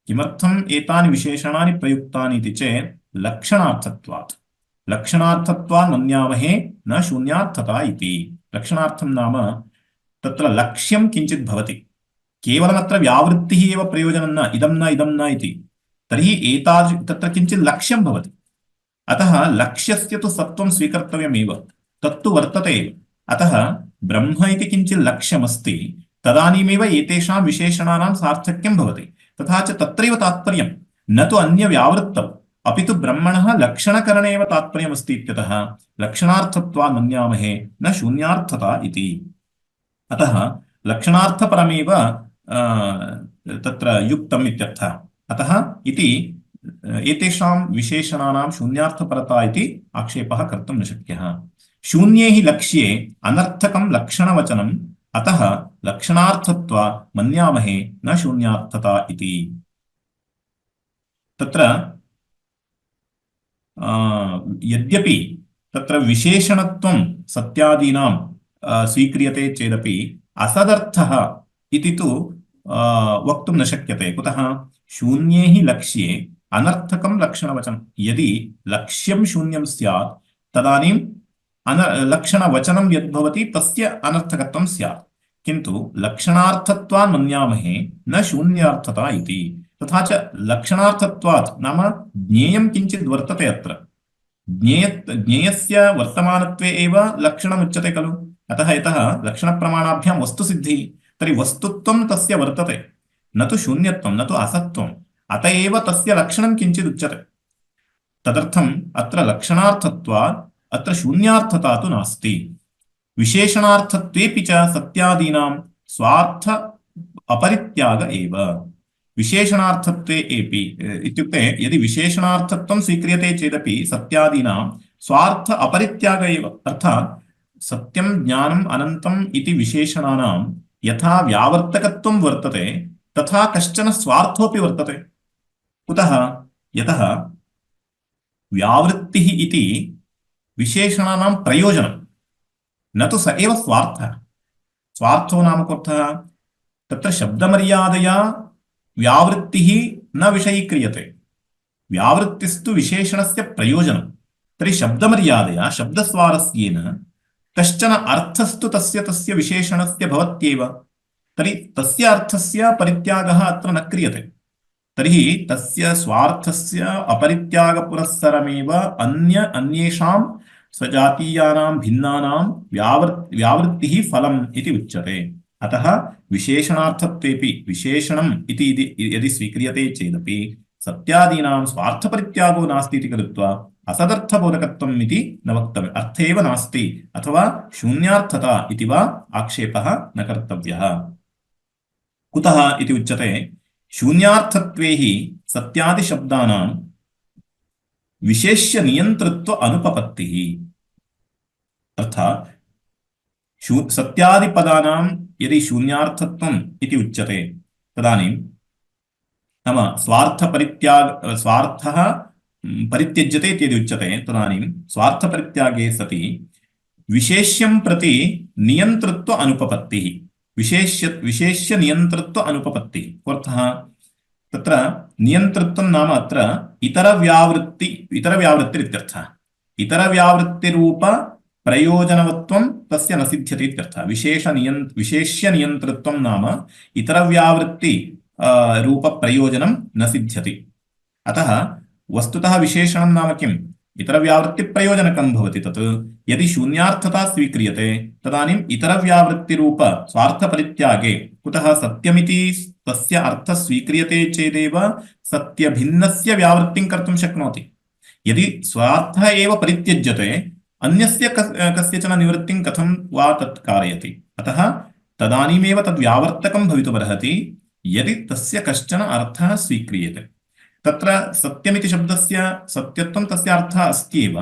किमर्थम् एतानि विशेषणानि प्रयुक्तानि इति चेत् लक्षणार्थत्वात्। लक्षणार्थत्वात् मन्यामहे न शून्यार्थता इति। लक्षणार्थं नाम तत्र लक्ष्यं किञ्चित् भवति, केवलमत्र व्यावृत्तिः एव प्रयोजनं न, इदं न इदं न इति। तर्हि एतादृश तत्र किञ्चित् लक्ष्यं भवति। अतः लक्ष्यस्य तु सत्त्वं स्वीकर्तव्यमेव, तत्तु वर्तते एव। अतः ब्रह्म इति किञ्चित् लक्ष्यमस्ति, तदानीमेव एतेषां विशेषणानां सार्थक्यं भवति। तथा च तत्रैव तात्पर्यं न तु अन्यव्यावृत्तौ, अपि तु ब्रह्मणः लक्षणकरणे एव तात्पर्यमस्ति इत्यतः लक्षणार्थत्वात् मन्यामहे न शून्यार्थता इति। अतः लक्षणार्थपरमेव तत्र युक्तम् इत्यर्थः। अतः इति एतेषां विशेषणानां शून्यार्थपरता इति आक्षेपः कर्तुं न शक्यः। शून्ये हि लक्ष्ये अनर्थकं लक्षणवचनम्, अतः लक्षणार्थत्वात् मन्यामहे न शून्यार्थता इति। तत्र यद्यपि तत्र विशेषणत्वं सत्यादीनां स्वीक्रियते चेदपि असदर्थः इति तु वक्तुं न शक्यते। कुतः? शून्ये हि लक्ष्ये अनर्थकं लक्षणवचनं। यदि लक्ष्यं शून्यं स्यात् तदानीं लक्षणवचनं यद्भवति तस्य अनर्थकत्वं स्यात्। किन्तु लक्षणार्थत्वात् मन्यामहे न शून्यार्थता इति। तथा च लक्षणार्थत्वात् नाम ज्ञेयं किञ्चित् वर्तते अत्र। ज्ञेयस्य वर्तमानत्वे एव लक्षणमुच्यते खलु। अतः यतः लक्षणप्रमाणाभ्यां वस्तुसिद्धिः, तर्हि वस्तुत्वं तस्य वर्तते, न तु शून्यत्वं, न तु असत्त्वम्। अत एव तस्य लक्षणं किञ्चित् उच्यते। तदर्थम् अत्र लक्षणार्थत्वात् अत्र शून्यार्थता तु नास्ति। विशेषणार्थत्वेऽपि च सत्यादीनां स्वार्थ अपरित्याग एव। विशेषणार्थत्वे एपि इत्युक्ते यदि विशेषणार्थत्वं स्वीक्रियते चेदपि सत्यादीनां स्वार्थ अपरित्याग एव। अर्थात् सत्यं ज्ञानम् अनन्तम् इति विशेषणानां यथा व्यावर्तकत्वं वर्तते तथा कश्चन स्वार्थोऽपि वर्तते। कुतः? यतः व्यावृत्तिः इति विशेषणानां प्रयोजनं, न तु स एव स्वार्थः। स्वार्थो नाम कोऽर्थः? तत्र शब्दमर्यादया व्यावृत्तिः न विषयीक्रियते। व्यावृत्तिस्तु विशेषणस्य प्रयोजनं। तर्हि शब्दमर्यादया शब्दस्वारस्येन कश्चन अर्थस्तु तस्य विशेषणस्य भवत्येव। तर्हि तस्य अर्थस्य परित्यागः अत्र न क्रियते। तर्हि तस्य स्वार्थस्य अपरित्यागपुरस्सरमेव अन्येषां स्वजातीयानां भिन्नानां व्यावृत्तिः फलम् इति उच्यते। अतः विशेषणार्थत्वेऽपि विशेषणम् इति यदि स्वीक्रियते चेदपि सत्यादीनां स्वार्थपरित्यागो नास्ति इति कृत्वा असदर्थबोधकत्वम् इति न वक्तव्यम्। अर्थेव नास्ति अथवा शून्यार्थता इति वा आक्षेपः न कर्तव्यः। कुतः इति उच्यते? शून्यार्थत्वे हि सत्यादिशब्दानां विशेष्य नियन्तृत्व अनुपपत्तिः। अर्थात् सत्यादिपदानां यदि शून्यार्थत्वम् इति उच्यते तदानीं नाम स्वार्थः परित्यज्यते इति यदि उच्यते तदानीं स्वार्थपरित्यागे सति विशेष्यं प्रति नियन्तृत्व अनुपपत्तिः। विशेष्य नियन्तृत्व अनुपपत्तिः कोऽर्थः? तत्र नियन्तृत्वं नाम अत्र इतरव्यावृत्तिरित्यर्थः। इतरव्यावृत्तिरूप प्रयोजनवत्वं तस्य न सिद्ध्यति इत्यर्थः। विशेष्य नियन्तृत्वं नाम इतरव्यावृत्ति रूपप्रयोजनं न सिद्ध्यति। अतः वस्तुतः विशेषणं नाम किम्? इतरव्यावृत्तिप्रयोजनकं भवति। तत् यदि शून्यार्थता स्वीक्रियते तदानीम् इतरव्यावृत्तिरूप स्वार्थपरित्यागे, कुतः सत्यमिति तस्य अर्थः स्वीक्रियते चेदेव सत्यभिन्नस्य व्यावृत्तिं कर्तुं शक्नोति। यदि स्वार्थः एव परित्यज्यते अन्यस्य कस्यचन निवृत्तिं कथं वा तत् कारयति? अतः तदानीमेव तद् व्यावर्तकं भवितुमर्हति यदि तस्य कश्चन अर्थः स्वीक्रियते। तत्र सत्यमिति शब्दस्य सत्यत्वं तस्य अर्थः अस्ति एव,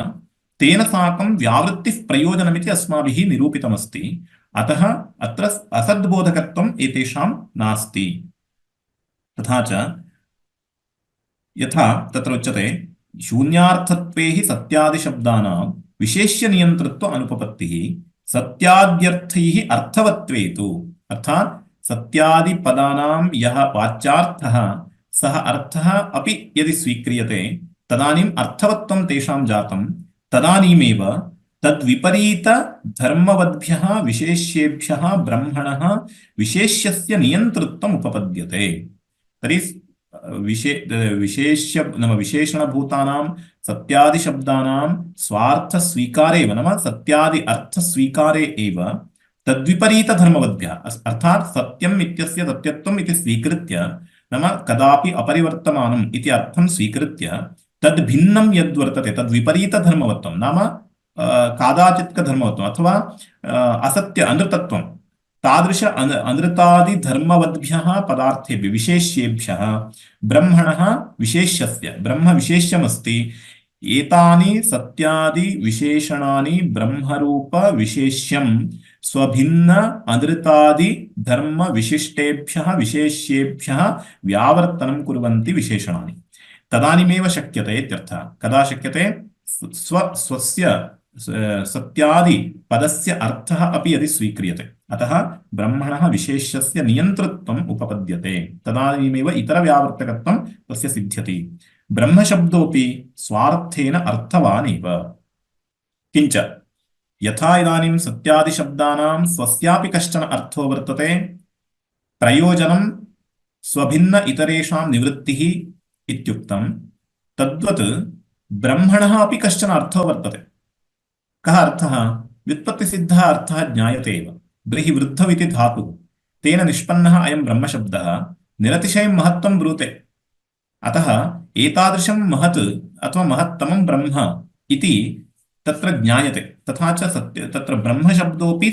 तेन साकं व्यावृत्तिः प्रयोजनमिति अस्माभिः निरूपितमस्ति। अतः अत्र असद्बोधकत्वम् एतेषां नास्ति। तथा च यथा तत्र उच्यते शून्यार्थत्वे हि सत्यादिशब्दानां विशेष्यनियन्तृत्व अनुपपत्तिः सत्याद्यर्थैः अर्थवत्वे तु, अर्थात् सत्यादिपदानां यः वाच्यार्थः सः अर्थः अपि यदि स्वीक्रियते तदानीम् अर्थवत्वं तेषां जातं, तदानीमेव तद्विपरीत धर्मवद्भ्यः विशेष्येभ्यः ब्रह्मणः विशेष्यस्य नियन्तृत्वम् उपपद्यते। तर्हि विशेष्य नाम विशेषणभूतानां सत्यादिशब्दानां स्वार्थस्वीकारे एव, नाम सत्यादि अर्थस्वीकारे एव तद्विपरीतधर्मवद्भ्यः अर्थात् सत्यम् इत्यस्य सत्यत्वम् इति स्वीकृत्य, नाम कदापि अपरिवर्तमानम् इति अर्थं स्वीकृत्य तद्भिन्नं यद्वर्तते तद्विपरीतधर्मवत्वं नाम कादाचित्कधर्मवत्वम् अथवा असत्य अनृतत्वं, तादृश अनृतादिधर्मवद्भ्यः पदार्थेभ्यः विशेष्येभ्यः ब्रह्मणः विशेष्यस्य, ब्रह्म विशेष्यमस्ति, एतानि सत्यादि विशेषणानि ब्रह्मरूप विशेष्यं स्वभिन्न अनृतादि धर्म विशिष्टेभ्यः विशेष्येभ्यः व्यावर्तनं कुर्वन्ति विशेषणानि। तदानीमेव शक्यते इत्यर्थः। कदा शक्यते? स्वस्य सत्यादि पदस्य अर्थः अपि यदि स्वीक्रियते। अतः ब्रह्मणः विशेष्यस्य नियन्तृत्वम् उपपद्यते, तदानीमेव इतरव्यावर्तकत्वं तस्य सिद्ध्यति। ब्रह्मशब्दोऽपि स्वार्थेन अर्थवान् एव। किञ्च यथा इदानीं सत्यादिशब्दानां स्वस्यापि कश्चन अर्थो वर्तते, प्रयोजनं स्वभिन्न इतरेषां निवृत्तिः इत्युक्तं, तद्वत् ब्रह्मणः अपि कश्चन अर्थो वर्तते। कः अर्थः? व्युत्पत्तिसिद्धः अर्थः ज्ञायते एव। ब्रीहि वृद्धविति धातुः, तेन निष्पन्नः अयं ब्रह्मशब्दः निरतिशयं महत्त्वं ब्रूते। अतः एतादृशं महत् अथवा महत्तमं ब्रह्म इति तत्र ज्ञायते। तथा च तत्र ब्रह्मशब्दोऽपि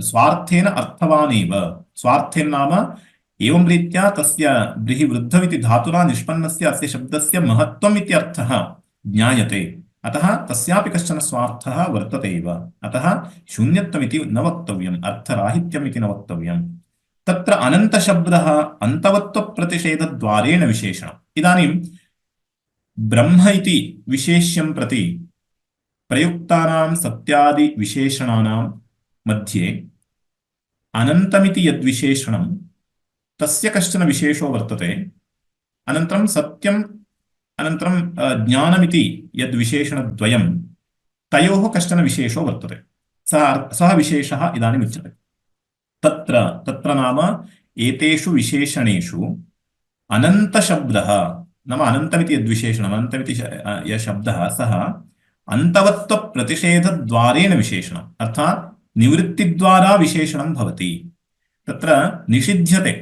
स्वार्थेन अर्थवान् एव। स्वार्थेन नाम एवं रीत्या तस्य ब्रीहि वृद्धमिति धातुना निष्पन्नस्य अस्य शब्दस्य महत्त्वम् इति अर्थः ज्ञायते। अतः तस्यापि कश्चन स्वार्थः वर्तते एव। अतः शून्यत्वमिति न वक्तव्यम्, अर्थराहित्यम् इति न वक्तव्यम्। तत्र अनन्तशब्दः अन्तवत्वप्रतिषेधद्वारेण विशेषणम्। इदानीं ब्रह्म इति विशेष्यं प्रति प्रयुक्तानां सत्यादि विशेषणानां मध्ये अनन्तमिति यद्विशेषणं तस्य कश्चन विशेषो वर्तते। अनन्तरं सत्यम् अनन्तरं ज्ञानमिति यद्विशेषणद्वयं तयोः कश्चन विशेषो वर्तते। सः विशेषः इदानीम् उच्यते। तत्र नाम एतेषु विशेषणेषु अनन्तशब्दः नाम अनन्तमिति यद्विशेषणम्, अनन्तमिति यः शब्दः सः अन्तवत्वप्रतिषेधद्वारेण विशेषणम्, अर्थात् निवृत्तिद्वारा विशेषणं भवति। तत्र निषिध्यते,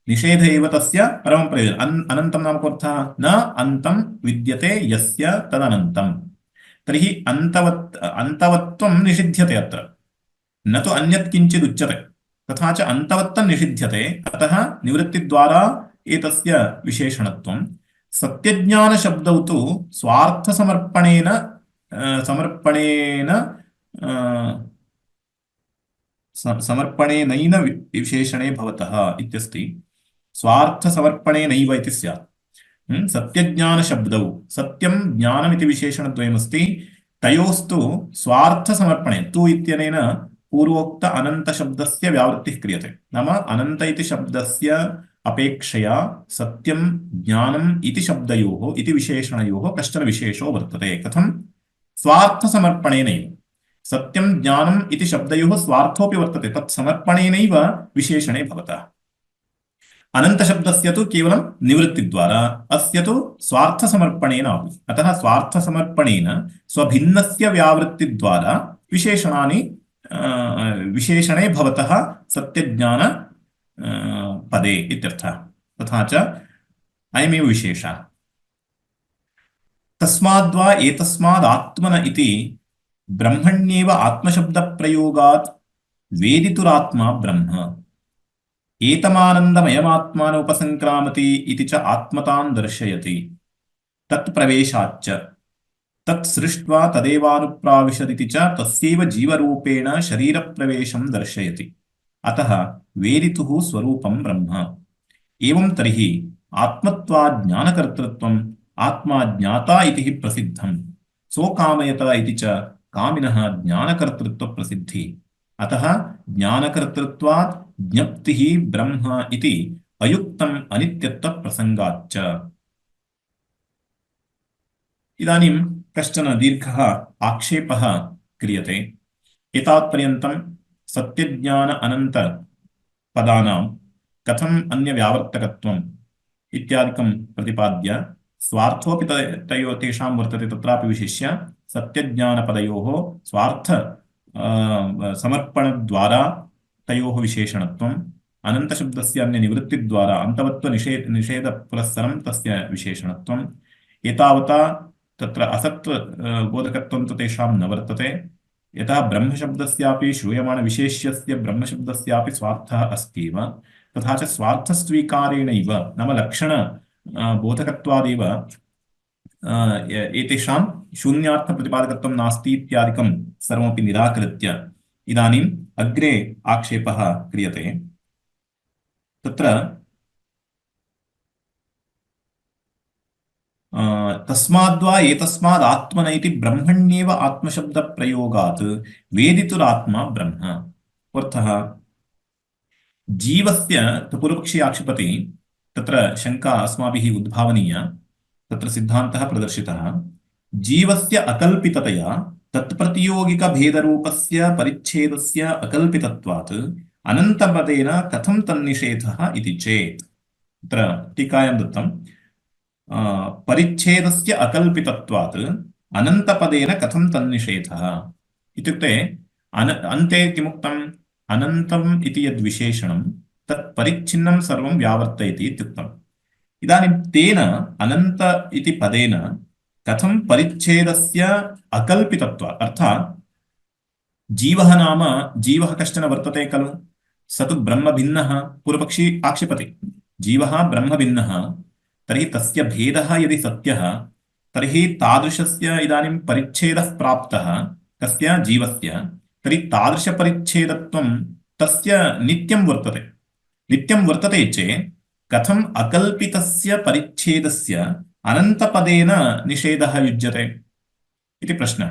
निषेध एव तस्य परमं प्रयोजनम्। अनन्तं नाम कोऽर्थः? न अन्तं विद्यते यस्य तदनन्तं। तर्हि अन्तवत्वं निषिध्यते अत्र, न तु अन्यत् किञ्चित् उच्यते। तथा च अन्तवत्तं निषिध्यते, अतः निवृत्तिद्वारा एतस्य विशेषणत्वं। सत्यज्ञानशब्दौ तु स्वार्थसमर्पणेन समर्पणेनैन विशेषणे भवतः इत्यस्ति। स्वार्थसमर्पणेनैव इति स्यात्। सत्यज्ञानशब्दौ सत्यं ज्ञानमिति विशेषणद्वयमस्ति, तयोस्तु स्वार्थसमर्पणे तु इत्यनेन पूर्वोक्त अनन्तशब्दस्य व्यावृत्तिः क्रियते। नाम अनन्त इति शब्दस्य अपेक्षया सत्यं ज्ञानम् इति शब्दयोः इति विशेषणयोः कश्चन विशेषो वर्तते। कथं? स्वार्थसमर्पणेनैव। सत्यं ज्ञानम् इति शब्दयोः स्वार्थोऽपि वर्तते, तत् समर्पणेनैव विशेषणे भवतः। अनन्तशब्दस्य तु केवलं निवृत्तिद्वारा, अस्य तु स्वार्थसमर्पणेन अपि। अतः स्वार्थसमर्पणेन स्वभिन्नस्य व्यावृत्तिद्वारा विशेषणानि विशेषणे भवतः सत्यज्ञान पदे इत्यर्थः। तथा च अयमेव विशेषः। तस्माद्वा एतस्मादात्मन इति ब्रह्मण्येव आत्मशब्दप्रयोगात् वेदितुरात्मा ब्रह्म। एतमानन्दमयमात्मान उपसङ्क्रामति इति च आत्मतां दर्शयति तत्प्रवेशाच्च तत् सृष्ट्वा तदेवानुप्राविशदिति च तस्यैव जीवरूपेण शरीरप्रवेशं दर्शयति अतः वेदितुः स्वरूपं ब्रह्म एवं तर्हि आत्मत्वात् ज्ञानकर्तृत्वम् आत्मा ज्ञाता इति हि प्रसिद्धम् सोकामयत इति च कामिनः ज्ञानकर्तृत्वप्रसिद्धि अतः ज्ञानकर्तृत्वात् ज्ञप्तिः ब्रह्म इति अयुक्तम् अनित्यत्वप्रसङ्गाच्च इदानीं कश्चन दीर्घः आक्षेपः क्रियते एतावत्पर्यन्तं सत्यज्ञान अनन्तपदानां कथम् अन्यव्यावर्तकत्वम् इत्यादिकं प्रतिपाद्य स्वार्थोऽपि तेषां वर्तते तत्रापि विशिष्य सत्यज्ञानपदयोः स्वार्थ समर्पणद्वारा तयोः विशेषणत्वम् अनन्तशब्दस्य अन्यनिवृत्तिद्वारा अन्तवत्वनिषेधपुरस्सरं तस्य विशेषणत्वम् एतावता तत्र असत्त्वबोधकत्वं तु तेषां न वर्तते यतः ब्रह्मशब्दस्यापि श्रूयमाणविशेष्यस्य ब्रह्मशब्दस्यापि स्वार्थः अस्त्येव तथा च स्वार्थस्वीकारेणैव नाम लक्षणबोधकत्वादेव एतेषां शून्यार्थप्रतिपादकत्वं नास्ति इत्यादिकं सर्वमपि निराकृत्य इदानीम् अग्रे आक्षेपः क्रियते तत्र तस्माद्वा एतस्माद् आत्मन इति ब्रह्मण्येव आत्मशब्दप्रयोगात् वेदितुरात्मा ब्रह्म अर्थः जीवस्य पूर्वपक्षी आक्षिपति तत्र शङ्का अस्माभिः उद्भावनीया तत्र सिद्धान्तः प्रदर्शितः जीवस्य अकल्पिततया तत्प्रतियोगिकभेदरूपस्य परिच्छेदस्य अकल्पितत्वात् अनन्तपदेन कथं तन्निषेधः इति चेत् तत्र टीकायां दत्तम् परिच्छेदस्य अकल्पितत्वात् अनन्तपदेन कथं तन्निषेधः इत्युक्ते अन्ते किमुक्तम् अनन्तम् इति यद्विशेषणं तत् परिच्छिन्नं सर्वं व्यावर्तयति इत्युक्तम् इदानीं तेन अनन्त इति पदेन कथं परिच्छेदस्य अकल्पितत्वात् अर्थात् जीवः नाम जीवः कश्चन वर्तते खलु स तु ब्रह्मभिन्नः पूर्वपक्षी आक्षिपति जीवः ब्रह्मभिन्नः तर्हि तस्य भेदः यदि सत्यः तर्हि तादृशस्य इदानीं परिच्छेदः प्राप्तः कस्य जीवस्य तर्हि तादृशपरिच्छेदत्वं तस्य नित्यं वर्तते चेत् कथम् अकल्पितस्य परिच्छेदस्य अनन्तपदेन निषेधः युज्यते इति प्रश्नः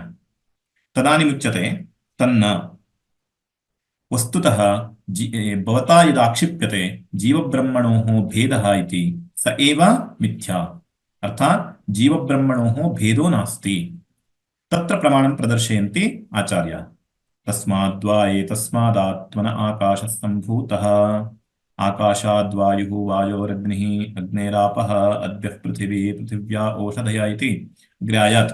तदानीमुच्यते तन्न वस्तुतः भवता यदाक्षिप्यते जीवब्रह्मणोः भेदः इति स एव मिथ्या अर्थात् जीवब्रह्मणोः भेदो नास्ति तत्र प्रमाणं प्रदर्शयन्ति आचार्याः तस्माद्वा एतस्मादात्मन आकाशः सम्भूतः आकाशाद्वायुः वायोरग्निः अग्नेरापः अद्यः पृथिवी पृथिव्या ओषधयः इति अग्रे आयात्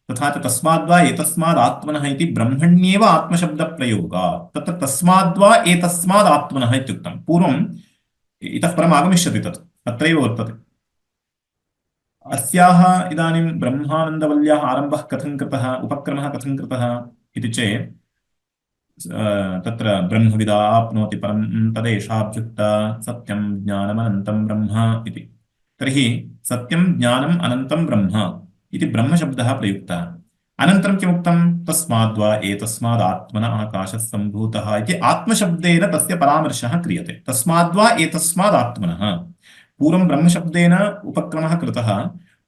तथा च तस्माद्वा एतस्मादात्मनः इति ब्रह्मण्येव आत्मशब्दप्रयोगात् तत्र तस्माद्वा एतस्मादात्मनः इत्युक्तं पूर्वम् इतः परम् आगमिष्यति तत् अत्रैव वर्तते अस्याः इदानीं ब्रह्मानन्दवल्याः आरम्भः कथं कृतः उपक्रमः कथं कृतः इति चेत् तत्र ब्रह्मविदा आप्नोति परं तदेषाभ्युक्ता सत्यं ज्ञानमनन्तं ब्रह्म इति तर्हि सत्यं ज्ञानम् अनन्तं ब्रह्म इति ब्रह्मशब्दः प्रयुक्तः अनन्तरं किमुक्तं तस्माद्वा एतस्मादात्मन आकाशः सम्भूतः इति आत्मशब्देन तस्य परामर्शः क्रियते तस्माद्वा एतस्मादात्मनः पूर्वं ब्रह्मशब्देन उपक्रमः कृतः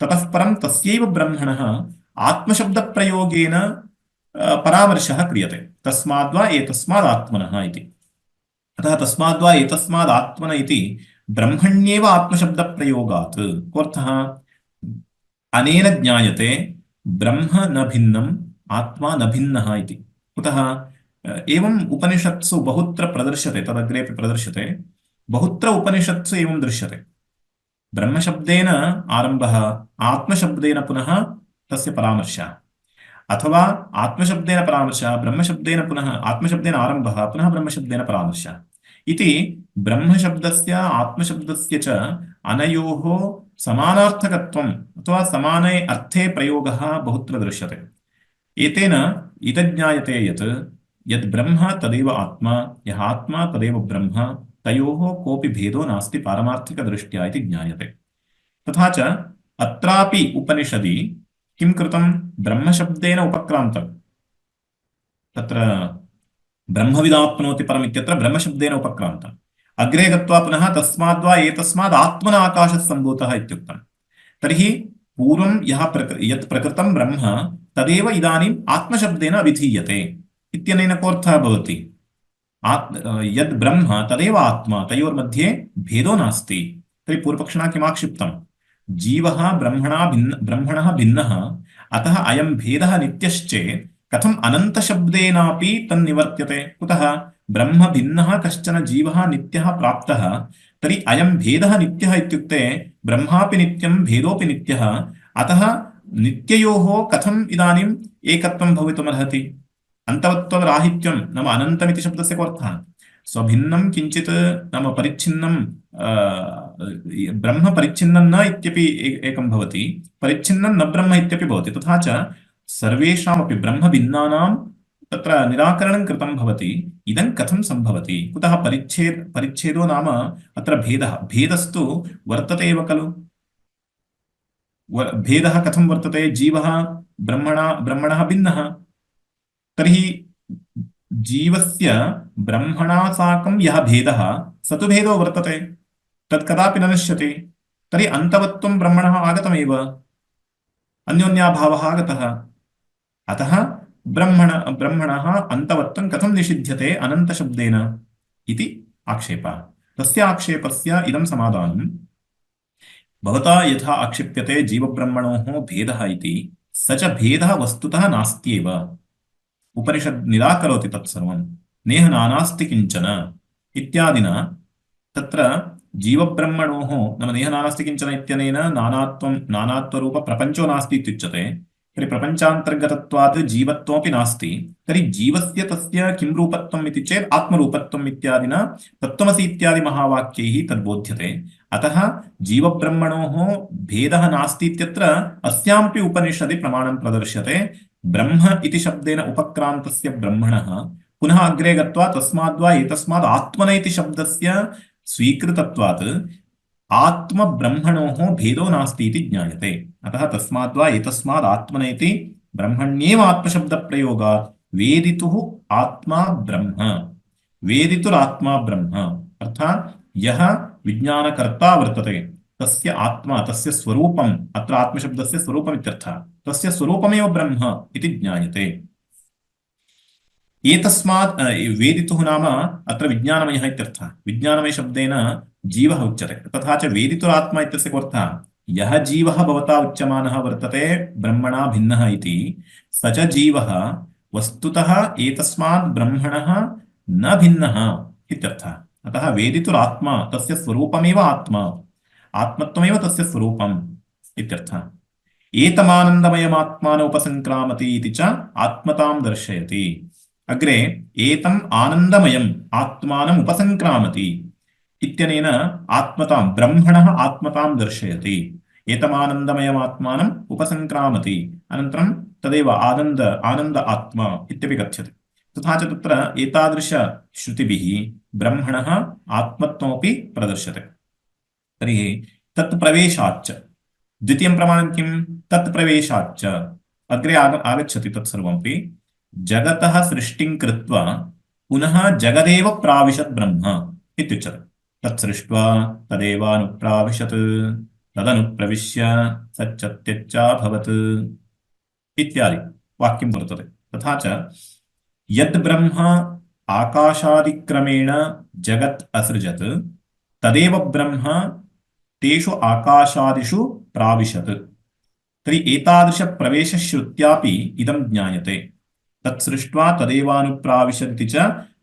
ततः परं तस्यैव ब्रह्मणः आत्मशब्दप्रयोगेन परामर्शः क्रियते तस्माद्वा एतस्मादात्मनः इति अतः तस्माद्वा एतस्मादात्मन इति ब्रह्मण्येव आत्मशब्दप्रयोगात् कोऽर्थः अनेन ज्ञायते ब्रह्म न भिन्नम् आत्मा न भिन्नः इति कुतः एवम् उपनिषत्सु बहुत्र प्रदर्श्यते तदग्रेपि प्रदर्श्यते बहुत्र उपनिषत्सु एवं दृश्यते ब्रह्मशब्देन आरम्भः आत्मशब्देन पुनः तस्य परामर्शः अथवा आत्मशब्देन परामर्शः ब्रह्मशब्देन पुनः आत्मशब्देन आरम्भः पुनः ब्रह्मशब्देन परामर्शः इति ब्रह्मशब्दस्य आत्मशब्दस्य च अनयोः समानार्थकत्वम् अथवा समाने अर्थे प्रयोगः बहुत्र दृश्यते एतेन इदज्ञायते यत् यद् ब्रह्म तदेव आत्मा यः आत्मा तदेव ब्रह्म तयोः कोऽपि भेदो नास्ति पारमार्थिकदृष्ट्या इति ज्ञायते। तथा च अत्रापि उपनिषदि किं कृतं? ब्रह्मशब्देन उपक्रान्तम्। तत्र ब्रह्मविदाप्नोति परम् इत्यत्र ब्रह्मशब्देन उपक्रान्तम्। अग्रे गत्वा पुनः तस्माद्वा एतस्माद् आत्मना आकाशः सम्भूतः इत्युक्तम्। तर्हि पूर्वं यत् प्रकृतं ब्रह्म तदेव इदानीम् आत्मशब्देन अभिधीयते इत्यनेन कोऽर्थः भवति? यद् ब्रह्म तदेव आत्मा, तयोर्मध्ये भेदो नास्ति। तर्हि पूर्वपक्षिणा किमाक्षिप्तम्? जीवः ब्रह्मणः भिन्नः, अतः अयं भेदः नित्यश्चेत् कथम् अनन्तशब्देनापि तन्निवर्त्यते? कुतः? ब्रह्म भिन्नः कश्चन जीवः नित्यः प्राप्तः, तर्हि अयं भेदः नित्यः इत्युक्ते ब्रह्मापि नित्यं भेदोऽपि नित्यः, अतः नित्ययोः कथम् इदानीम् एकत्वं भवितुमर्हति? अन्तवत्वराहित्यं नाम अनन्तमिति शब्दस्य कोऽर्थः? स्वभिन्नं किञ्चित् नाम परिच्छिन्नं ब्रह्म परिच्छिन्नं न इत्यपि एकं भवति, परिच्छिन्नं न ब्रह्म इत्यपि भवति। तथा च सर्वेषामपि ब्रह्मभिन्नानां तत्र निराकरणं कृतं भवति। इदं कथं सम्भवति? कुतः? परिच्छेदो नाम अत्र भेदः। भेदस्तु वर्तते एव खलु। भेदः कथं वर्तते? जीवः ब्रह्मणः भिन्नः, तर्हि जीवस्य ब्रह्मणा साकं यः भेदः स तु भेदो वर्तते, तत् कदापि न नश्यति। तर्हि अन्तवत्वं ब्रह्मणः आगतमेव, अन्योन्याभावः आगतः। अतः ब्रह्मणः अन्तवत्वं कथं निषिध्यते अनन्तशब्देन इति आक्षेपः। तस्य आक्षेपस्य इदं समाधानं, भवता यथा आक्षिप्यते जीवब्रह्मणोः भेदः इति, स च भेदः वस्तुतः नास्त्येव। उपनिषद् निराकरोति तत्सर्वं। नेह नानास्ति किञ्चन इत्यादिना तत्र जीवब्रह्मणोः नाम नेह नानास्ति किञ्चन इत्यनेन नानात्वरूपप्रपञ्चो नास्ति इत्युच्यते। तर्हि प्रपञ्चान्तर्गतत्वात् जीवत्वमपि नास्ति। तर्हि जीवस्य तस्य किं रूपत्वम् इति चेत् आत्मरूपत्वम् इत्यादिना तत्त्वमसि इत्यादि महावाक्यैः तद्बोध्यते। अतः जीवब्रह्मणोः भेदः नास्ति इत्यत्र अस्यामपि उपनिषदि प्रमाणं प्रदर्श्यते। ब्रह्म इति शब्देन उपक्रान्तस्य ब्रह्मणः पुनः अग्रे गत्वा तस्माद्वा एतस्माद् आत्मन इति शब्दस्य स्वीकृतत्वात् आत्मब्रह्मणोः भेदो नास्ति इति ज्ञायते। अतः तस्माद्वा एतस्माद् आत्मन इति ब्रह्मण्येव आत्मशब्दप्रयोगात् वेदितुः आत्मा ब्रह्म, वेदितुरात्मा ब्रह्म, अर्थात् यः विज्ञानकर्ता वर्तते तस्य आत्मा, तस्य स्वरूपम्, अत्र आत्मशब्दस्य स्वरूपम् इत्यर्थः, तस्य स्वरूपमेव ब्रह्म इति ज्ञायते। एतस्मात् वेदितुः नाम अत्र विज्ञानमयः इत्यर्थः। विज्ञानमयशब्देन जीवः उच्यते। तथा च वेदितुरात्मा इत्यस्य कोऽर्थः? यः जीवः भवता उच्यमानः वर्तते ब्रह्मणा भिन्नः इति, स च जीवः वस्तुतः एतस्मात् ब्रह्मणः न भिन्नः इत्यर्थः। अतः वेदितुरात्मा तस्य स्वरूपमेव आत्मा, आत्मत्वमेव तस्य स्वरूपम् इत्यर्थः। एतमानन्दमयमात्मान उपसंक्रामति इति च आत्मतां दर्शयति। अग्रे एतम् आनन्दमयम् आत्मानम् उपसंक्रामति इत्यनेन आत्मतां, ब्रह्मणः आत्मतां दर्शयति। एतमानन्दमयमात्मानम् उपसंक्रामति, अनन्तरं तदेव आनन्द आत्मा इत्यपि कथ्यते। तथा च तत्र एतादृशश्रुतिभिः ब्रह्मणः आत्मत्वमपि प्रदर्श्यते। तर्हि तत्प्रवेशाच्च द्वितीयं प्रमाणं किं? तत्प्रवेशाच्च अग्रे आगच्छति तत्सर्वमपि। जगतः सृष्टिं कृत्वा पुनः जगदेव प्राविशत् ब्रह्म इत्युच्यते। तत्सृष्ट्वा तदेवानुप्राविशत् तदनुप्रविश्य सच्चत्यच्चाभवत् इत्यादि वाक्यं वर्तते। तथा च यद् ब्रह्म आकाशादिक्रमेण जगत् असृजत् तदेव ब्रह्म तेषु आकाशादिषु प्राविशत्। तर्हि एतादृशप्रवेशश्रुत्यापि इदं ज्ञायते। तत्सृष्ट्वा तदेवानुप्राविशन्ति च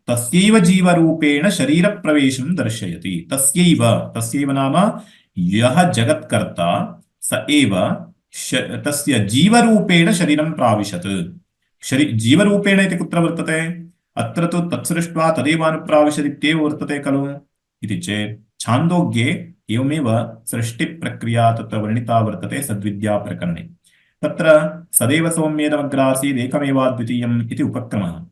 तस्यैव जीवरूपेण शरीरप्रवेशं दर्शयति। तस्यैव नाम यः जगत्कर्ता स एव तस्य जीवरूपेण शरीरं प्राविशत्। जीवरूपेण इति कुत्र वर्तते? अत्र तु तत्सृष्ट्वा तदेवानुप्राविशत् इत्येव वर्तते खलु। इति चेत् छान्दोग्ये एवमेव सृष्टिप्रक्रिया तत्र वर्णिता वर्तते सद्विद्याप्रकरणे। तत्र सदैव सौम्येदमग्रासीदेकमेवाद्वितीयम् इति उपक्रमः।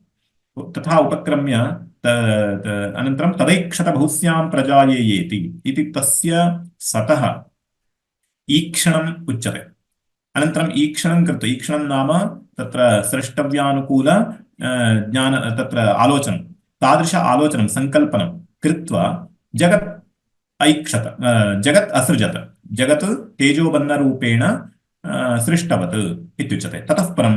तथा उपक्रम्य अनन्तरं तदैक्षत बहुस्यां प्रजायेयेति इति तस्य सतः ईक्षणम् उच्यते। अनन्तरम् ईक्षणं कृत्वा, ईक्षणं नाम तत्र स्रष्टव्यानुकूल ज्ञान तत्र आलोचनं, तादृश आलोचनं सङ्कल्पनं कृत्वा जगत् ऐक्षत, जगत् असृजत, जगत् तेजोबन्धरूपेण सृष्टवत् इत्युच्यते। ततः परं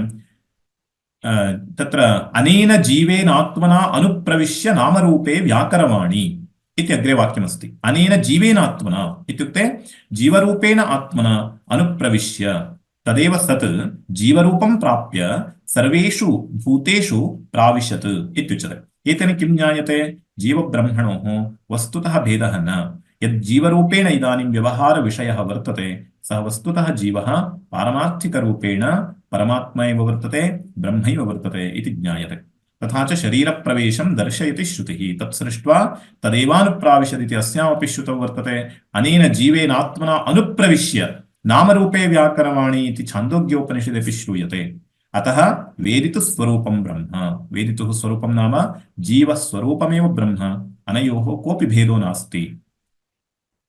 तत्र अनेन जीवेन आत्मना अनुप्रविश्य नामरूपे व्याकरवाणी इति अग्रे वाक्यमस्ति। अनेन जीवेन आत्मना इत्युक्ते जीवरूपेण आत्मना अनुप्रविश्य, तदेव सत् जीवरूपं प्राप्य सर्वेषु भूतेषु प्राविशत् इत्युच्यते। एतेन किं ज्ञायते? जीवब्रह्मणोः वस्तुतः भेदः न। यद् जीवरूपेण इदानीं व्यवहारविषयः वर्तते, सः वस्तुतः जीवः पारमार्थिकरूपेण परमात्मा एव वर्तते, ब्रह्मैव वर्तते इति ज्ञायते। तथा च शरीरप्रवेशं दर्शयति श्रुतिः, तत् सृष्ट्वा तदेवानुप्राविशदिति अस्यामपि श्रुतौ वर्तते। अनेन जीवेन आत्मना अनुप्रविश्य नामरूपे व्याकरवाणी इति छान्दोग्योपनिषदपि श्रूयते। अतः वेदितुः स्वरूपं ब्रह्म, वेदितुः स्वरूपं नाम जीवस्वरूपमेव ब्रह्म, अनयोः कोऽपि भेदो नास्ति।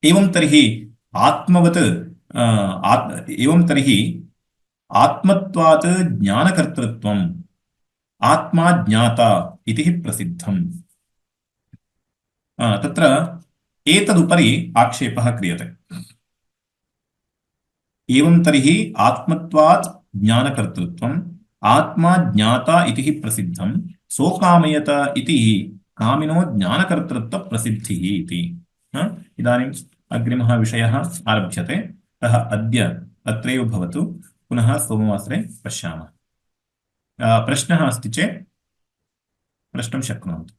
एवं तर्हि आत्मवत् एवं तर्हि आत्मत्वात् ज्ञानकर्तृत्वम्, आत्मा ज्ञाता इति प्रसिद्धम्। तत्र एतदुपरि आक्षेपः क्रियते। एवं तर्हि आत्मत्वात् ज्ञानकर्तृत्वम्, आत्मा ज्ञाता इति प्रसिद्धम्, सोकामयत इति कामिनो ज्ञानकर्तृत्वप्रसिद्धिः इति। इदानीम् अग्रिमः विषयः आरभ्यते। अतः अद्य अत्रैव भवतु, पुनः सोमवासरे पश्यामः। प्रश्नः अस्ति चेत् प्रष्टुं शक्नुवन्ति।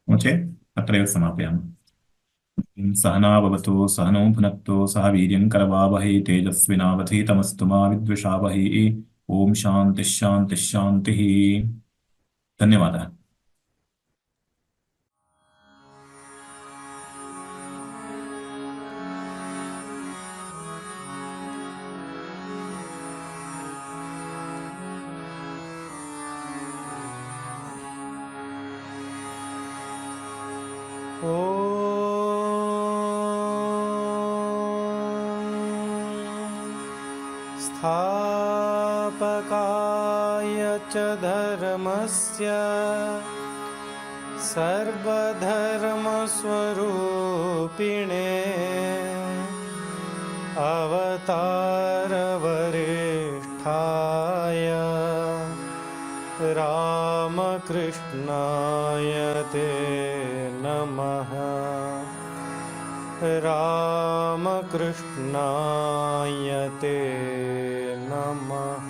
नो चेत् अत्रैव समापयामः। सहना भवतु, सहनौ भुनक्तु, सह वीर्यं करवावहै, तेजस्विनावधीतमस्तु मा विद्विषावहै। ओम शान्तिः शान्तिः शान्तिः। धन्यवादः। स्थापकाय च धर्मस्य सर्वधर्मस्वरूपिणे अवतारवरिष्ठाय रामकृष्णाय ते नमः। रामकृष्णाय ते नमः।